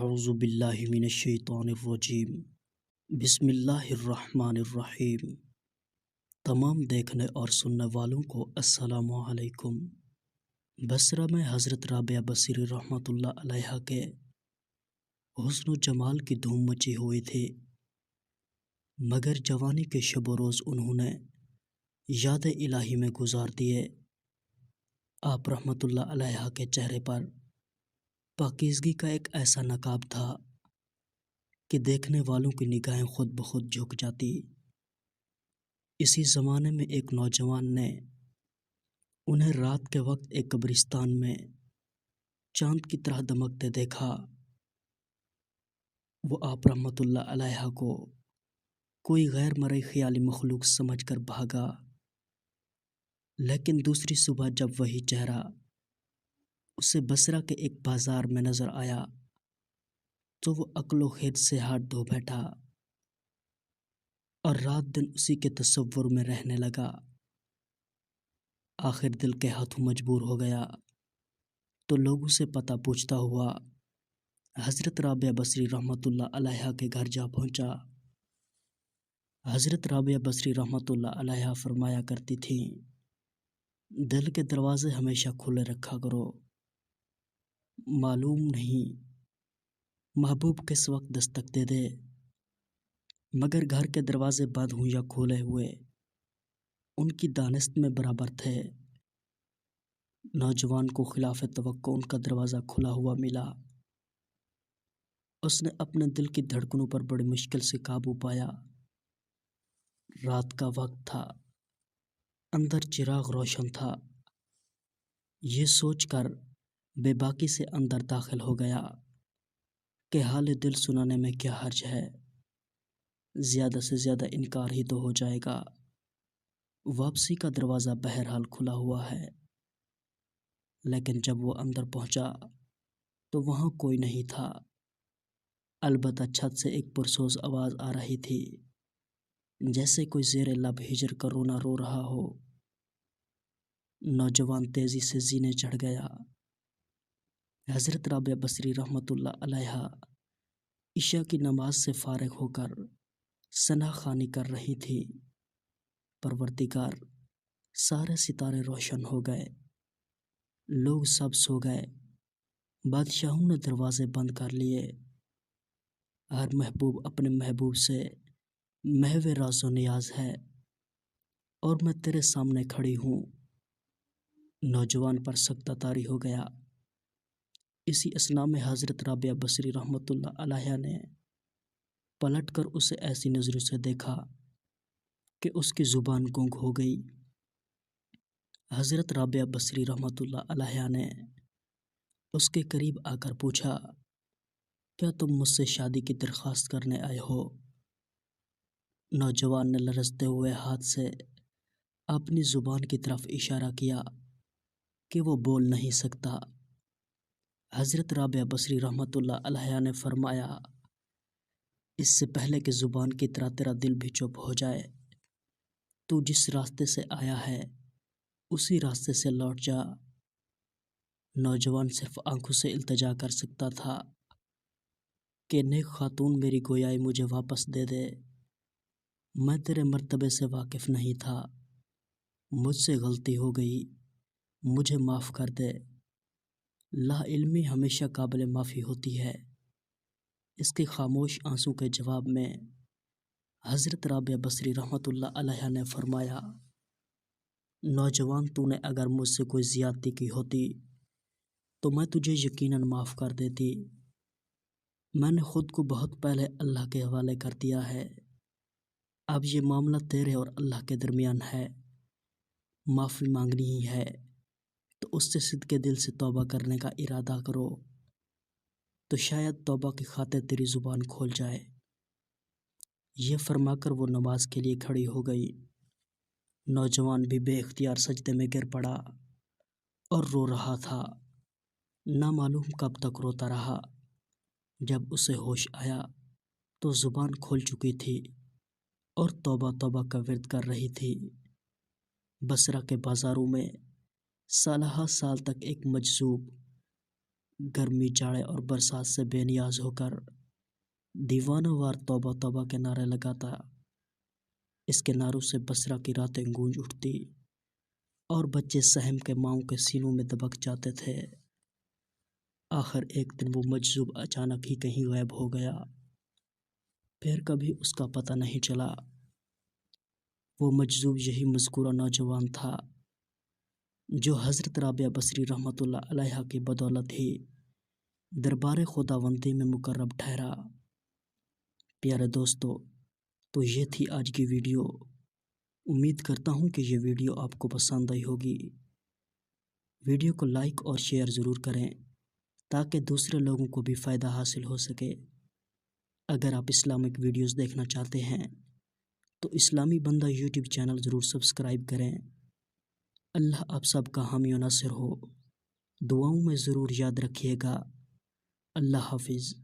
اعوذ باللہ من الشیطان الرجیم بسم اللہ الرحمن الرحیم۔ تمام دیکھنے اور سننے والوں کو السلام علیکم۔ بصرہ میں حضرت رابعہ بصری رحمۃ اللہ علیہ کے حسن و جمال کی دھوم مچی ہوئی تھی، مگر جوانی کے شب و روز انہوں نے یاد الہی میں گزار دیے۔ آپ رحمۃ اللہ علیہ کے چہرے پر پاکیزگی کا ایک ایسا نقاب تھا کہ دیکھنے والوں کی نگاہیں خود بخود جھک جاتی۔ اسی زمانے میں ایک نوجوان نے انہیں رات کے وقت ایک قبرستان میں چاند کی طرح دمکتے دیکھا۔ وہ آپ رحمۃ اللہ علیہ کو کوئی غیر مرئی خیالی مخلوق سمجھ کر بھاگا، لیکن دوسری صبح جب وہی چہرہ اسے بصرہ کے ایک بازار میں نظر آیا تو وہ عقل و خرد سے ہاتھ دھو بیٹھا اور رات دن اسی کے تصور میں رہنے لگا۔ آخر دل کے ہاتھوں مجبور ہو گیا تو لوگوں سے پتہ پوچھتا ہوا حضرت رابعہ بصری رحمۃ اللہ علیہ کے گھر جا پہنچا۔ حضرت رابعہ بصری رحمۃ اللہ علیہ فرمایا کرتی تھیں، دل کے دروازے ہمیشہ کھلے رکھا کرو، معلوم نہیں محبوب کس وقت دستک دے دے، مگر گھر کے دروازے بند ہوں یا کھولے ہوئے ان کی دانست میں برابر تھے۔ نوجوان کو خلاف توقع ان کا دروازہ کھلا ہوا ملا۔ اس نے اپنے دل کی دھڑکنوں پر بڑی مشکل سے قابو پایا۔ رات کا وقت تھا، اندر چراغ روشن تھا۔ یہ سوچ کر بے باکی سے اندر داخل ہو گیا کہ حال دل سنانے میں کیا حرج ہے، زیادہ سے زیادہ انکار ہی تو ہو جائے گا۔ واپسی کا دروازہ بہرحال کھلا ہوا ہے۔ لیکن جب وہ اندر پہنچا تو وہاں کوئی نہیں تھا، البتہ چھت سے ایک پرسوز آواز آ رہی تھی، جیسے کوئی زیر لب ہجر کا رونا رو رہا ہو۔ نوجوان تیزی سے زینے چڑھ گیا۔ حضرت رابعہ بصری رحمۃ اللہ علیہ عشاء کی نماز سے فارغ ہو کر ثنا خوانی کر رہی تھی۔ پروردگار، سارے ستارے روشن ہو گئے، لوگ سب سو گئے، بادشاہوں نے دروازے بند کر لیے، ہر محبوب اپنے محبوب سے محو راز و نیاز ہے، اور میں تیرے سامنے کھڑی ہوں۔ نوجوان پر سکتہ طاری ہو گیا۔ اسی اثناء میں حضرت رابعہ بصری رحمۃ اللہ علیہ نے پلٹ کر اسے ایسی نظروں سے دیکھا کہ اس کی زبان گونگ ہو گئی۔ حضرت رابعہ بصری رحمۃ اللہ علیہ نے اس کے قریب آ کر پوچھا، کیا تم مجھ سے شادی کی درخواست کرنے آئے ہو؟ نوجوان نے لرزتے ہوئے ہاتھ سے اپنی زبان کی طرف اشارہ کیا کہ وہ بول نہیں سکتا۔ حضرت رابعہ بصری رحمۃ اللہ علیہ نے فرمایا، اس سے پہلے کہ زبان کی طرح تیرا دل بھی چپ ہو جائے، تو جس راستے سے آیا ہے اسی راستے سے لوٹ جا۔ نوجوان صرف آنکھوں سے التجا کر سکتا تھا کہ نیک خاتون میری گویائی مجھے واپس دے دے، میں تیرے مرتبے سے واقف نہیں تھا، مجھ سے غلطی ہو گئی، مجھے معاف کر دے۔ لا علمی ہمیشہ قابل معافی ہوتی ہے۔ اس کے خاموش آنسوں کے جواب میں حضرت رابعہ بصری رحمۃ اللہ علیہ نے فرمایا، نوجوان، تو نے اگر مجھ سے کوئی زیادتی کی ہوتی تو میں تجھے یقیناً معاف کر دیتی۔ میں نے خود کو بہت پہلے اللہ کے حوالے کر دیا ہے، اب یہ معاملہ تیرے اور اللہ کے درمیان ہے، معافی مانگنی ہی ہے تو اس سے صدقے دل سے توبہ کرنے کا ارادہ کرو، تو شاید توبہ کی خاطر تیری زبان کھول جائے۔ یہ فرما کر وہ نماز کے لیے کھڑی ہو گئی۔ نوجوان بھی بے اختیار سجدے میں گر پڑا اور رو رہا تھا۔ نہ معلوم کب تک روتا رہا۔ جب اسے ہوش آیا تو زبان کھل چکی تھی اور توبہ توبہ کا ورد کر رہی تھی۔ بصرہ کے بازاروں میں سالہ سال تک ایک مجذوب گرمی جاڑے اور برسات سے بے نیاز ہو کر دیوانہ وار توبہ توبہ کے نعرے لگاتا۔ اس کے نعروں سے بصرہ کی راتیں گونج اٹھتی اور بچے سہم کے ماؤں کے سینوں میں دبک جاتے تھے۔ آخر ایک دن وہ مجذوب اچانک ہی کہیں غائب ہو گیا، پھر کبھی اس کا پتہ نہیں چلا۔ وہ مجذوب یہی مذکورہ نوجوان تھا جو حضرت رابعہ بصری رحمۃ اللہ علیہا کی بدولت ہی دربار خداوندی میں مقرب ٹھہرا۔ پیارے دوستو، تو یہ تھی آج کی ویڈیو۔ امید کرتا ہوں کہ یہ ویڈیو آپ کو پسند آئی ہوگی۔ ویڈیو کو لائک اور شیئر ضرور کریں تاکہ دوسرے لوگوں کو بھی فائدہ حاصل ہو سکے۔ اگر آپ اسلامک ویڈیوز دیکھنا چاہتے ہیں تو اسلامی بندہ یوٹیوب چینل ضرور سبسکرائب کریں۔ اللہ آپ سب کا حامی و ناصر ہو۔ دعاؤں میں ضرور یاد رکھیے گا۔ اللہ حافظ۔